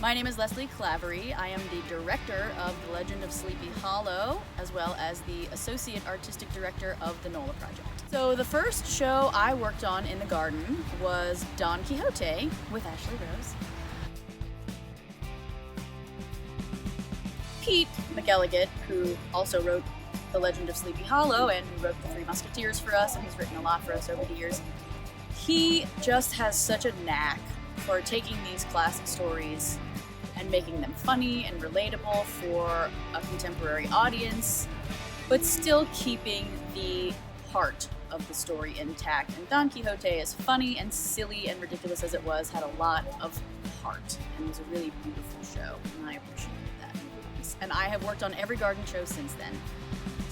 My name is Leslie Claverie. I am the director of The Legend of Sleepy Hollow, as well as the associate artistic director of the NOLA Project. So the first show I worked on in the garden was Don Quixote with Ashley Rose. Pete McElligott, who also wrote The Legend of Sleepy Hollow and who wrote The Three Musketeers for us, and he's written a lot for us over the years, he just has such a knack for taking these classic stories and making them funny and relatable for a contemporary audience, but still keeping the heart of the story intact. And Don Quixote, as funny and silly and ridiculous as it was, had a lot of heart and was a really beautiful show, and I appreciated that. And I have worked on every garden show since then.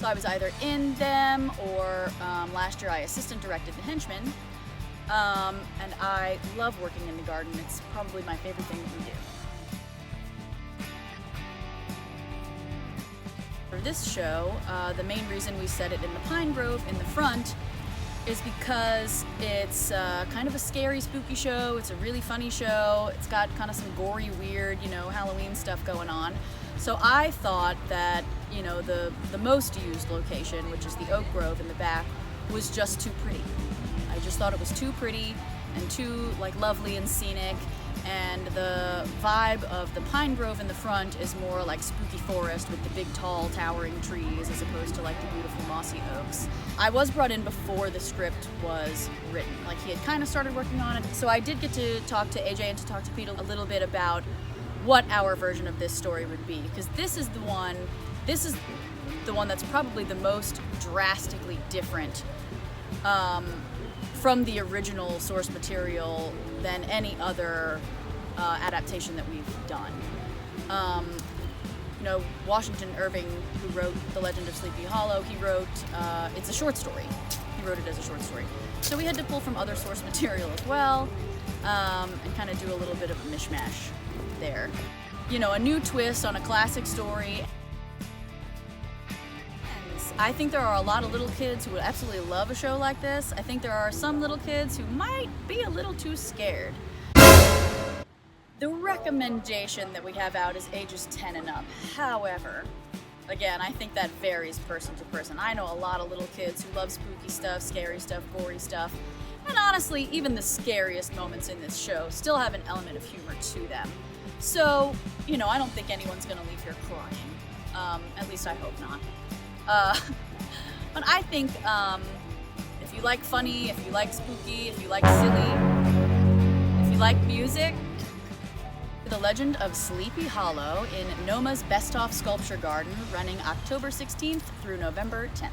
So I was either in them or last year I assistant directed The Henchmen. And I love working in the garden. It's probably my favorite thing that we do. For this show, the main reason we set it in the pine grove in the front is because it's kind of a scary, spooky show. It's a really funny show. It's got kind of some gory, weird, Halloween stuff going on. So I thought that, the most used location, which is the oak grove in the back, was just too pretty. I just thought it was too pretty and too lovely and scenic, and the vibe of the pine grove in the front is more like spooky forest with the big tall towering trees as opposed to the beautiful mossy oaks. I was brought in before the script was written, he had kind of started working on it, so I did get to talk to AJ and to talk to Pete a little bit about what our version of this story would be, because this is the one that's probably the most drastically different from the original source material than any other adaptation that we've done. Washington Irving, who wrote The Legend of Sleepy Hollow, he wrote, it's a short story. He wrote it as a short story. So we had to pull from other source material as well, and kind of do a little bit of a mishmash there. A new twist on a classic story. I think there are a lot of little kids who would absolutely love a show like this. I think there are some little kids who might be a little too scared. The recommendation that we have out is ages 10 and up. However, again, I think that varies person to person. I know a lot of little kids who love spooky stuff, scary stuff, gory stuff, and honestly, even the scariest moments in this show still have an element of humor to them. So, I don't think anyone's gonna leave here crying. At least I hope not. But I think if you like funny, if you like spooky, if you like silly, if you like music, The Legend of Sleepy Hollow in NOMA's Bestoff Sculpture Garden, running October 16th through November 10th.